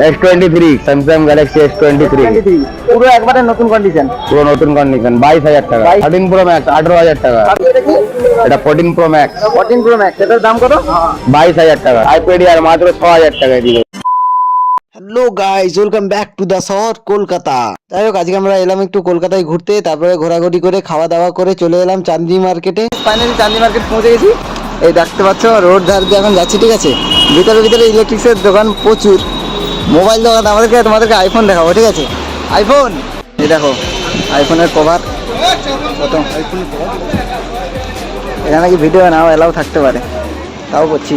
S23 Samsung Galaxy S23 পুরো একবারে নতুন কন্ডিশন। পুরো নতুন কন্ডিশন 22,000 টাকা। 13 Pro Max 18,000 টাকা। এটা 14 Pro Max 14 Pro Max এটার দাম কত? 22,000 টাকা। iPad Air মাত্র 6,000 টাকায় দিবে। Hello guys, welcome back to the শহর কলকাতা। যাই হোক, আজকে আমরা এলাম একটু কলকাতায় ঘুরতে, তারপরে ঘোরাঘুরি করে খাওয়া দাওয়া করে চলে এলাম চাঁদনি মার্কেটে। ফাইনালি চাঁদনি মার্কেট পৌঁছে গেছি। এই দেখতে পাচ্ছ রোড ধার দিয়ে এখন যাচ্ছি, ঠিক আছে। ভিতরে ভিতরে ইলেকট্রিক্সের দোকান প্রচুর, মোবাইল দোকান। তোমাদেরকে আইফোন দেখাবো, ঠিক আছে। আইফোন, এই দেখো আইফোনের কভার। প্রথম আইফোনের কভার এখানে কি ভিডিও নাও এলাও থাকতে পারে, তাও করছি।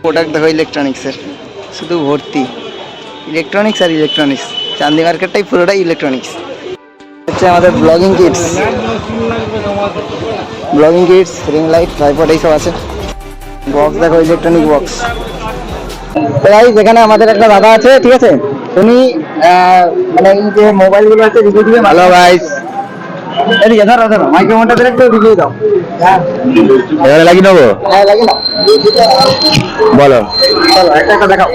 প্রোডাক্ট দেখো ইলেকট্রনিক্সের, শুধু ভর্তি ইলেকট্রনিক্স আর ইলেকট্রনিক্স। চাঁদনি মার্কেটটাই পুরোটাই ইলেকট্রনিক্স। হচ্ছে আমাদের ব্লগিং কিটস, রিং লাইট, ট্রাইপড এইসব আছে। বক্স দেখো, ইলেকট্রনিক বক্স। তো গাইস, এখানে আমাদের একটা দাদা আছে, ঠিক আছে। উনি মানে এই যে মোবাইলগুলো আছে রিভিউ দিবে। হ্যালো গাইস, এদিকে ধরো মাইক্রোফোনটা ধরে একটু রিভিউ দাও। এবারে লাগিয়ে নেবো? হ্যাঁ, লাগিয়ে নাও। বলো, চলো একটা দেখাও।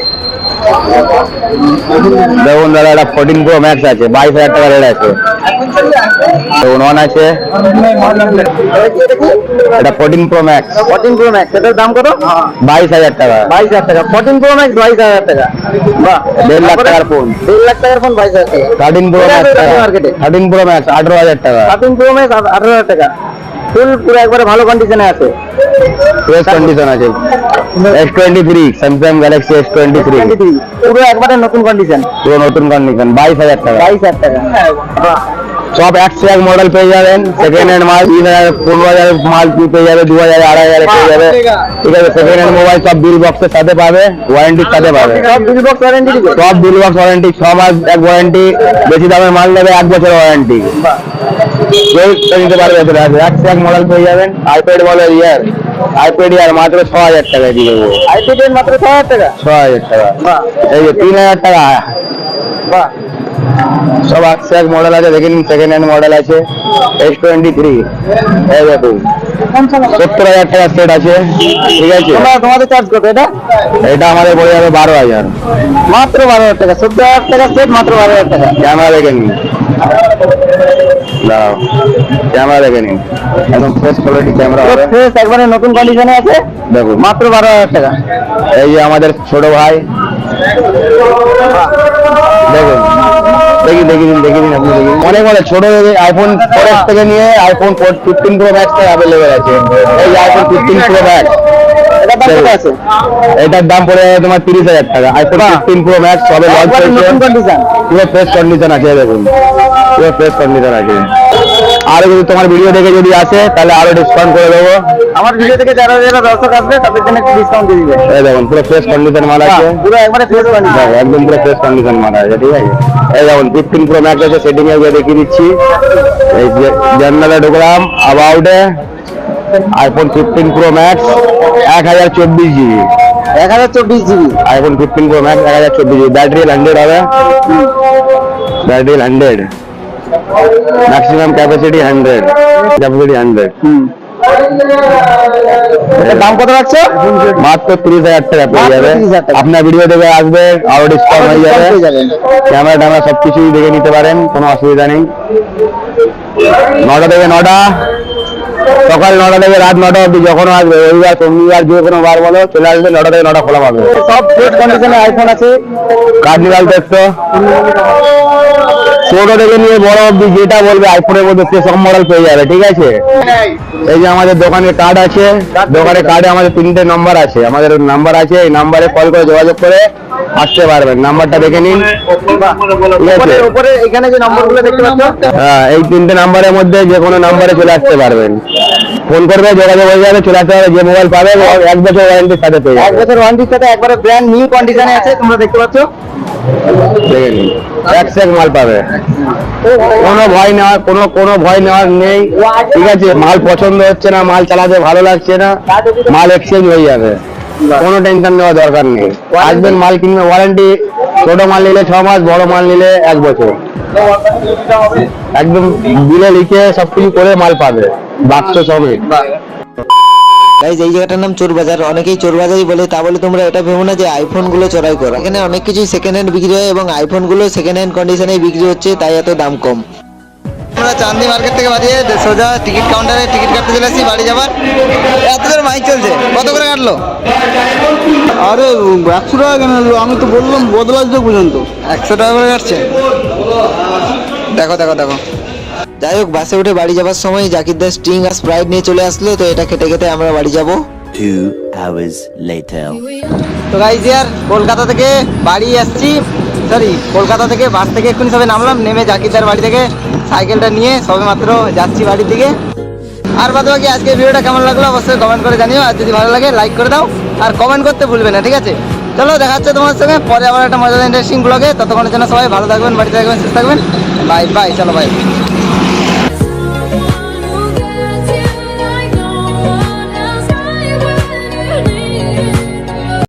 দেখুন দাদা, এটা 14 Pro Max আছে, 22,000 টাকা রেট আছে। দেখুন অন আছে। এটা 14 Pro Max 14 Pro Max এটার দাম কত? 22,000 টাকা। 22,000 টাকা। 14 Pro Max 22,000 টাকা। বাহ, 1.5 লাখ টাকার ফোন। 1.5 লাখ টাকার ফোন 22,000 টাকা। 13 Pro Max 13 Pro Max 18,000 টাকা। 13 Pro Max 18,000 টাকা। ফুল পুরো একবারে ভালো কন্ডিশনে আছে, ফ্রেশ কন্ডিশন আছে। S23 Samsung Galaxy S23 পুরো একবারে নতুন কন্ডিশন। পুরো নতুন কন্ডিশন 22,000 টাকা। 22,000 টাকা। বাহ, সব 101 মডেল পেয়ে যাবেন। সেকেন্ড হ্যান্ড মাল 3,000 15,000 মাল পেয়ে যাবে, 2,000 2,500 পেয়ে যাবে, ঠিক আছে। সেকেন্ড হ্যান্ড মোবাইল সব বিল বক্সের সাথে পাবে, ওয়ারেন্টির সাথে পাবে। সব বিল বক্স ওয়ারেন্টি দিবে? সব বিল বক্স ওয়ারেন্টি, 6 মাস এক ওয়ারেন্টি। বেশি দামের মাল নেবে 1 বছর ওয়ারেন্টি। বাহ, কেউ নিতে পারবে। 101 মডেল পেয়ে যাবেন। iPad বলে iPad Air মাত্র 6,000 টাকায় দিয়ে দেবো। iPad এর মাত্র 6,000 টাকা। 6,000 টাকা। বাহ, এই যে 3,000 টাকা। বাহ, সব 101 মডেল আছে, দেখে নিন। সেকেন্ড হ্যান্ড মডেল আছে S23। এই দেখুন 70,000 টাকা সেট আছে, ঠিক আছে। তোমাদের চার্জ কত এটা? এটা আমাদের পড়ে যাবে 12,000। মাত্র 12,000 টাকা। 14,000 টাকা সেট, মাত্র 12,000 টাকা। ক্যামেরা দেখে নিন, দাঁড়াও, ক্যামেরা দেখে নিন। একদম ফ্রেশ কোয়ালিটি ক্যামেরা হবে, ফ্রেশ একবারে নতুন কন্ডিশনে আছে। দেখুন মাত্র 12,000 টাকা। এই যে আমাদের ছোট ভাই, দেখুন দেখি দিন আপনি দেখি। অনেক ছোট আইফোন 4S থেকে নিয়ে আইফোন 15 Pro Max থেকে অ্যাভেলেবেল আছে। এই আইফোন 15 Pro Max এটার দাম পড়ে যাবে তোমার 30,000 টাকা। আইফোন 15 Pro Max সবে লঞ্চ হয়েছে, পুরো ফ্রেশ কন্ডিশন আছে। দেখুন পুরো ফ্রেশ কন্ডিশন আছে। আরো যদি তোমার ভিডিও দেখে যদি আসে তাহলে আরো ডিসকাউন্ট করে দেবো। আমার ভিডিও থেকে যারা যারা দর্শক আসবে তাদের জন্য একটু ডিসকাউন্ট দিয়ে দিবে। এই দেখুন পুরো ফ্রেশ কন্ডিশন মাল আছে, পুরো একবারে ফ্রেশ কন্ডিশন, একদম পুরো ফ্রেশ কন্ডিশন মাল আছে, ঠিক আছে। এই দেখুন 15 Pro Max আছে, সেটিং এ গিয়ে দেখিয়ে দিচ্ছি। এই জার্নালে ঢুকলাম, অ্যাবাউটে iPhone 15 Pro Max 1024 GB। 1024 GB iPhone 15 Pro Max 1024 GB। Battery 100 হবে, ব্যাটারি 100, ম্যাক্সিমাম ক্যাপাসিটি 100, ক্যাপাসিটি 100। এটার দাম কত রাখছো? মাত্র 30,000 টাকা পেয়ে যাবে। আপনার ভিডিও দেখে আসবে, আরো ডিসকাউন্ট হয়ে যাবে। ক্যামেরা ট্যামেরা সবকিছুই দেখে নিতে পারেন, কোনো অসুবিধা নেই। 9টা থেকে 9টা, সকাল 9টা থেকে রাত 9টা অবধি যখন আসবে, রবিবার শনিবার যে কোনো বার বলো চলে আসবে। 9টা থেকে 9টা খোলা পাবে। সব ফ্রেশ কন্ডিশনে আইফোন আছে। কার্নিভাল দেখছো, ছোট থেকে নিয়ে বড় অবধি যেটা বলবে আইফোনের মধ্যে সে সব মডেল পেয়ে যাবে, ঠিক আছে। এই যে আমাদের দোকানের কার্ড আছে, দোকানের কার্ডে আমাদের 3টে নাম্বার আছে। আমাদের নাম্বার আছে, এই নাম্বারে কল করে যোগাযোগ করে আসতে পারবেন। নাম্বারটা দেখে নিন, ঠিক আছে। উপরে এখানে যে নম্বরগুলো দেখতে পাচ্ছ, হ্যাঁ, এই 3টে নাম্বারের মধ্যে যে কোনো নাম্বারে চলে আসতে পারবেন। ফোন করবে, যোগাযোগ হয়ে যাবে, চলে আসতে পারবে। যে মোবাইল পাবে 1 বছর ওয়ারেন্টির সাথে পেয়ে যাবে। 1 বছর ওয়ারেন্টির সাথে একবারে ব্র্যান্ড নিউ কন্ডিশনে আছে, তোমরা দেখতে পাচ্ছ। দেখে নিন, এক মাল পাবে, কোনো ভয় নেওয়ার কোনো ভয় নেওয়ার নেই, ঠিক আছে। মাল পছন্দ হচ্ছে না, মাল চালাতে ভালো লাগছে না, মাল এক্সচেঞ্জ হয়ে যাবে, কোনো টেনশন নেওয়ার দরকার নেই। আসবেন, মাল কিনবে, ওয়ারেন্টি। ছোট মাল নিলে 6 মাস, বড় মাল নিলে 1 বছর। একদম বিলে লিখে সবকিছু করে মাল পাবে, বাক্স সমেত। গাইজ এই জায়গাটার নাম চোর বাজার, অনেকেই চোর বাজারই বলে। তা বলে তোমরা এটা ভেবো না যে আইফোন গুলো চোরাই করো। এখানে অনেক কিছুই সেকেন্ড হ্যান্ড বিক্রি হয় এবং আইফোন গুলো সেকেন্ড হ্যান্ড কন্ডিশনে বিক্রি হচ্ছে, তাই এত দাম কম। আমরা চান্দি মার্কেট থেকে বাড়িয়ে সোজা টিকিট কাউন্টারে টিকিট কাটতে চলে আসছি বাড়ি যাবার। এত জোর মাইক চলছে, কত করে কাটলো? আরে 100 টাকা কেন হলো? আমি তো বললাম বদলাচ্ছে পর্যন্ত। 100 টাকা করে কাটছে। দেখো দেখো দেখো। যাই হোক, বাসে উঠে বাড়ি যাবার সময় জাকিরদার স্টিং আর স্প্রাইট নিয়ে চলে আসলো, তো এটা খেতে খেতে আমরা বাড়ি যাব। 2 hours later. তো গাইজ ইয়ার কলকাতা থেকে বাড়ি আসছি, সরি কলকাতা থেকে বাস থেকে এক্ষুনি সবে নামলাম, নেমে জাকিরদার বাড়ি থেকে সাইকেলটা নিয়ে সবে মাত্র যাচ্ছি বাড়ির দিকে। আর বাদ বাকি আজকে ভিডিওটা কেমন লাগলো অবশ্যই কমেন্ট করে জানিও, আর যদি ভালো লাগে লাইক করে দাও আর কমেন্ট করতে ভুলবে না, ঠিক আছে? চলো দেখা হচ্ছে তোমার সঙ্গে পরে আবার একটা মজাদার ইন্টারেস্টিং ব্লগে। ততক্ষণের জন্য সবাই ভালো থাকবেন, বাড়িতে থাকবেন, সুস্থ থাকবেন। বাই বাই, চলো বাই।